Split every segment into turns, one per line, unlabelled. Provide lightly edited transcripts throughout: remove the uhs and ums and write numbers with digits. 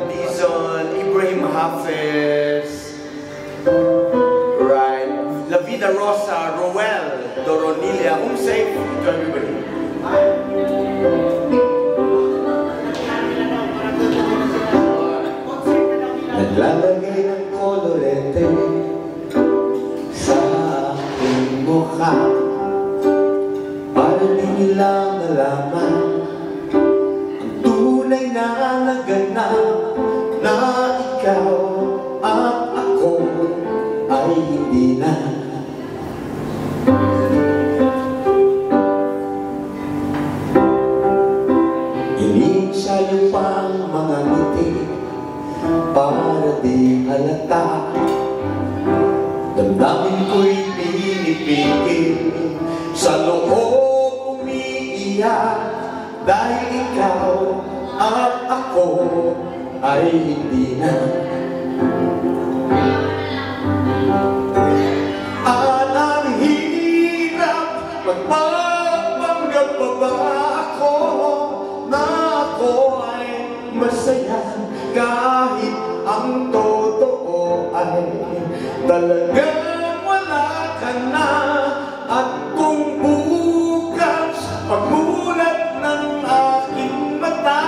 Dizon, Ibrahim Hafez, right, La Vida Rosa, Roel, Doronilia, home safe to everybody.
Naglalagay ng kolorete sa aking mukha para di nila malaman ang tunay na naganap na ikaw at ako ay hindi na. Iniinsayo pa ang mga ngiti para di halata. Damdamin ko'y pinipigil, sa loob umiiyak, dahil ikaw at ako ay hindi na. At ang hirap, magpapanggap pa ba ako na ako ay masaya, kahit ang totoo ay talagang wala ka na. At kung bukas pagmulat ng aking mata,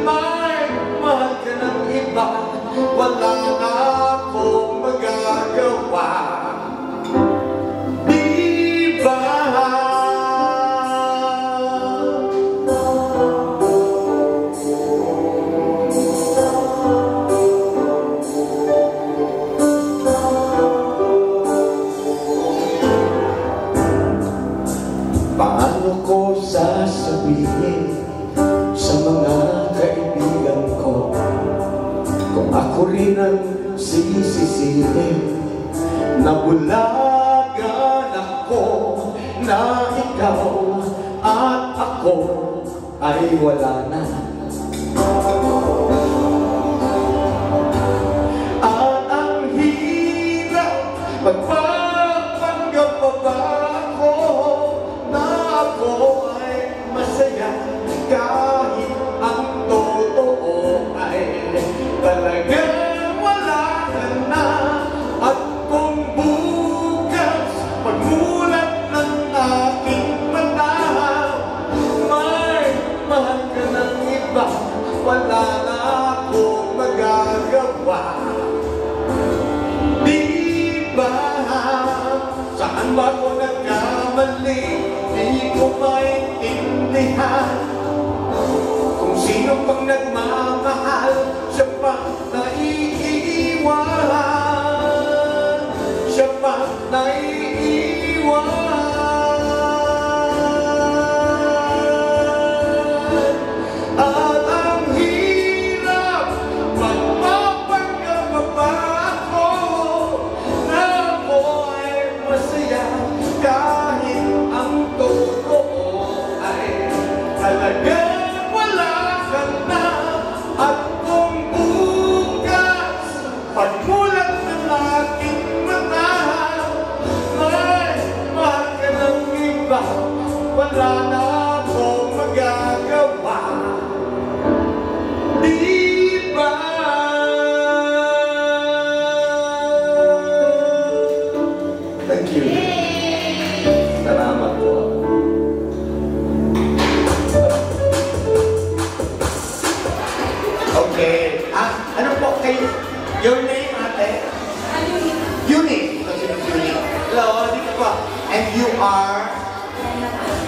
may mahal ka ng iba, wala na akong magagawa. Paano ko sasabihin sa mga kaibigan ko kung ako rin ang sisisihin? Nabulagan ako na ikaw at ako ay wala na. At ang hirap, magpapanggap pa ba ako na ako ay masaya, kahit ang totoo ay talagang wala ka na. At kung bukas pagmulat ng aking mata, may mahal ka ng iba, wala na akong magagawa. Di ba? Saan ba ako nagkamali? Di ko maintindihan kung sino pang nagmamahal, siya pa naiiwan, siya pa naiiwan. At ang hirap, magpapanggap pa ba ako na ako ay masaya, kahit ang totoo ay talagang wala ka na. At kung bukas pagmulat ng aking mata, may mahal ka ng iba, wala na akong magagawa. Di ba? Thank you. Salamat po. Okay. Ano po kayo? Your name, ate? Eunice. Hello, dito po. And you are?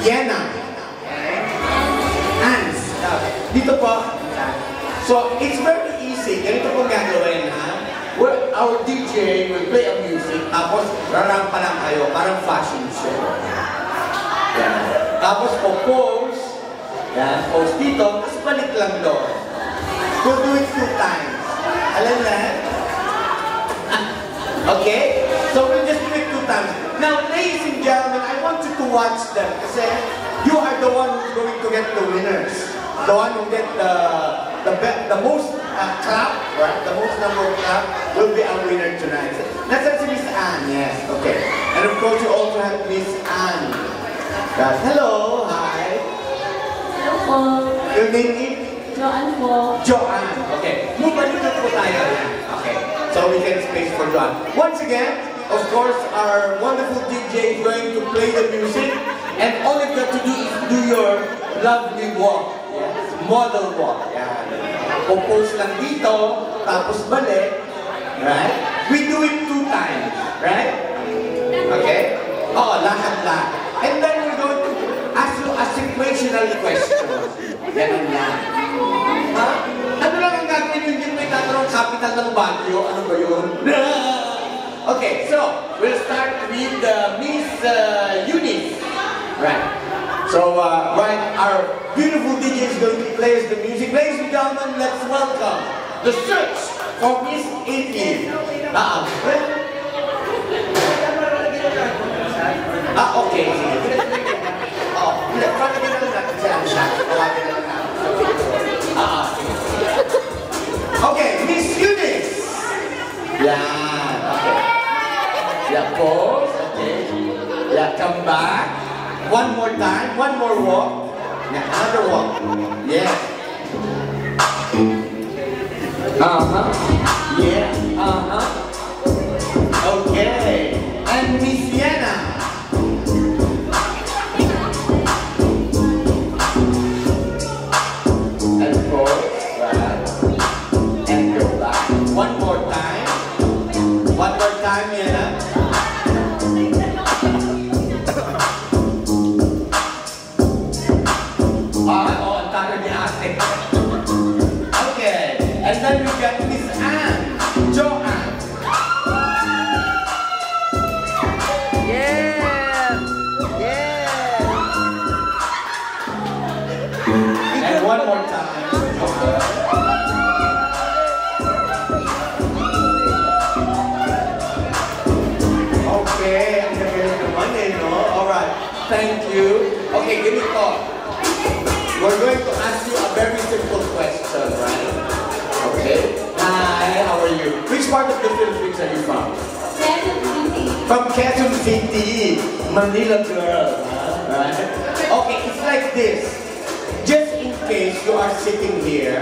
Yena. Ans. Dito po. So, it's very easy. Ganito po gagawin, ha? Our DJ will play a music, tapos rarampa lang kayo, parang fashion show. Yan. Tapos po pose. Yan. Pose dito, tapos balik lang doon. We'll do it 2 times. Alam na? Okay? So we'll just do it 2 times. Now, ladies and gentlemen, I want you to watch them kasi you are the one who's going to get the winners. The one who get the most clap, right? The most number of clap will be our winner tonight. Let's have Miss Anne, yes, okay. And of course, you also have Miss Anne. Hello, hi.
Hello.
Your name is?
Joanne po.
Joanne. Okay. Move a little po tayo. Okay. So we can space for Joanne. Once again, of course, our wonderful DJ is going to play the music. And all you've got to do is do your lovely walk. Yes. Model walk. Yan. Pupose lang dito, tapos balik. Right? We do it 2 times. Right? Okay? Oh, lahat. And then we're going to ask you a situational question. Ganun lang. Ha? Ano lang ang gagawin yung hindi may tatanong capital ng Baguio? Ano ba yun? Okay, so we'll start with Miss Eunice. Right. So, our beautiful DJ is going to play us the music. Ladies and gentlemen, let's welcome the search for Miss Eunice. Okay. Oh, palagyan na lang natin siya. Palagyan na lang natin. Okay, Miss Eunice. Yan. Okay. Yeah, pause. Okay. Yeah, come back. One more time. One more walk. Yeah, another walk. Yeah. Yeah. Okay. And Miss Sienna. And pause. Right. And go back. One more time. One more time, Sienna. Okay, and then we got Miss Anne, Joanne.
Yeah.
And one more time. Okay, ang gagaling naman no? Alright, thank you. Okay, ganito. We're going to ask you a very simple question, right? Okay. Hi, how are you? Which part of the Philippines are you from?
Quezon City.
From Quezon City, Manila girl. Right? Okay, it's like this. Just in case you are sitting here,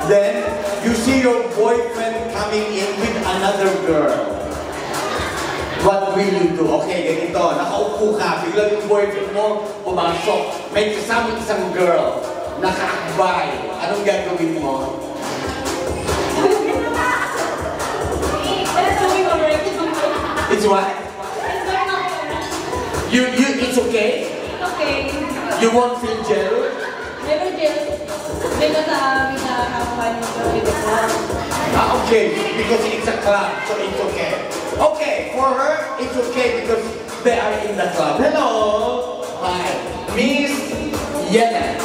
then you see your boyfriend coming in with another girl. What will you do? Okay, ganito. Nakaupo ka. Biglang yung boyfriend mo pumasok. May kasama isang girl. Nakaakbay. Anong gagawin mo? It's what? It's okay?
Okay.
You won't feel jealous?
Never jealous. Because nakakakuha niyo before.
Okay. Because it's a club, so it's okay. Okay, for her, it's okay because they are in the club. Hello! Hi. Miss Yena.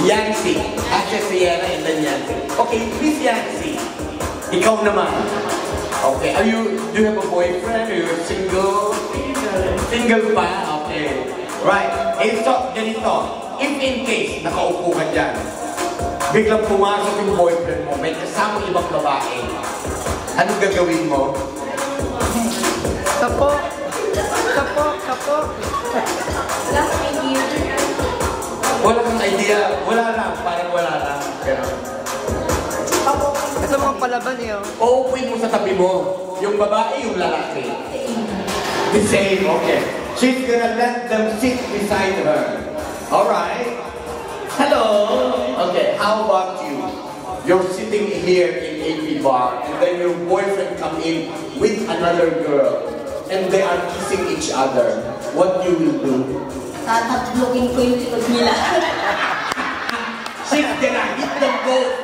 Yancy. Actually, si Yena and then Yancy. Okay, Miss Yancy. Ikaw naman. Okay, do you have a boyfriend? Are you single? Single pa? Okay. Right. And so, ganito. If in case, nakaupo ka dyan, biglang pumasok yung boyfriend mo, may kasama ibang babae, anong gagawin mo?
Kapok.
Wala kang idea.
Wala kang idea. Wala lang. Parang wala lang. Pero,
Ito mga palaban eh.
uupuin mo sa tabi mo. Yung babae, yung lalaki. The same. Okay. She's gonna let them sit beside her. Alright. Hello. Okay. How about you? You're sitting here in AP bar and then your boyfriend come in with another girl and they are kissing each other. What you will do?
Tatatlogin ko yung likod nila.
She's gonna hit them both.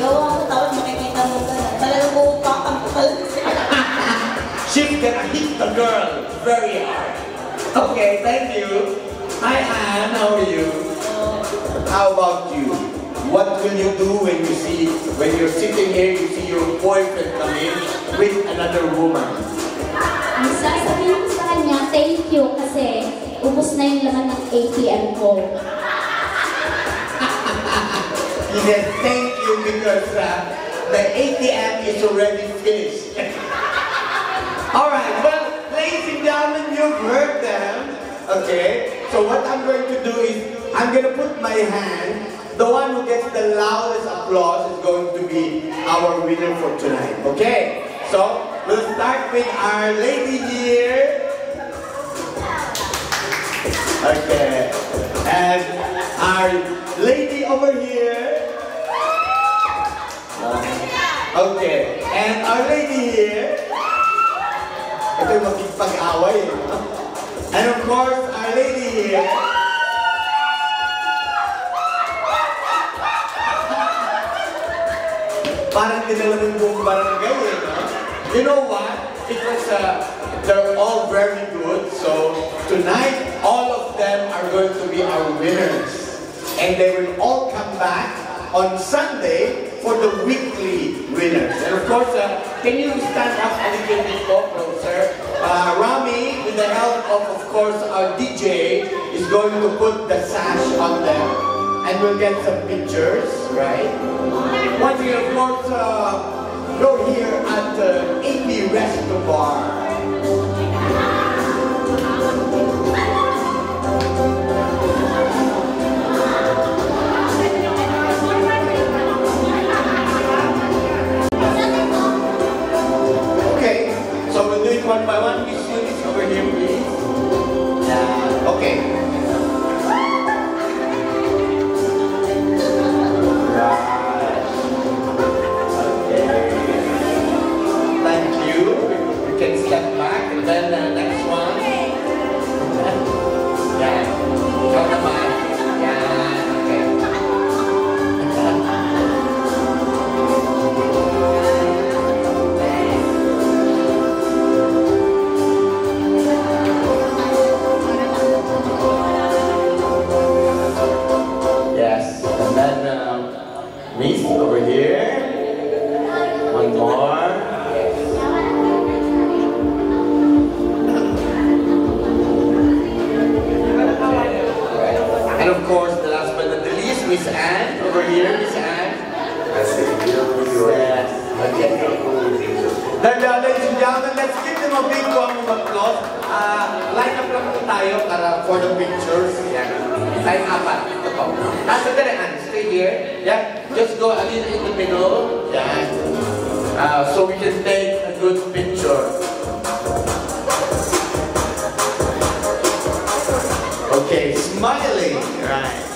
Gawa ko tapos makikita mo ka na. Talagang pupakan ko talaga sila.
She's gonna hit the girl very hard. Okay, thank you. Hi Anne, how are you? How about you? What will you do when you're sitting here, you see your boyfriend come in with another woman?
Ang sasabihin ko sa kanya, thank you kasi ubos na yung laman ng ATM ko.
He said thank you because the ATM is already finished. Alright, well, ladies and gentlemen, you've heard them. Okay? So what I'm going to do is, I'm going to put my hand. The one who gets the loudest applause is going to be our winner for tonight. Okay? So, we'll start with our lady here. Okay. And our lady over here. Okay. And our lady here. Ito yung makikipag-away. And of course, our lady here. Parang dinala ng buong barangay eh, no? You know what? It was, they're all very good. So, tonight, all of them are going to be our winners. And they will all come back on Sunday for the weekly winners. And of course, can you stand up a little bit closer? Rami, with the help of course, our DJ, is going to put the sash on them. And we'll get some pictures, right? Once we, of course, go here at the AP Resto Bar. Okay, so we'll do it one by one. Miss Eunice, over here, please. Okay. Step back, and then the next one. Yeah. Come the mic. Yeah. Okay. Yes. And then Miss over here. One more. And of course, the last but not the least, Miss Anne, over here, Miss Anne. Yes, okay. Then, ladies and gentlemen, let's give them a big round of applause. Line up lang tayo para for the pictures. Yan. Line apat. Ito po. Nasa Anne, stay here. Yeah. Just go a little in the middle. Yan. So we can take a good picture. Okay, smiling. Right.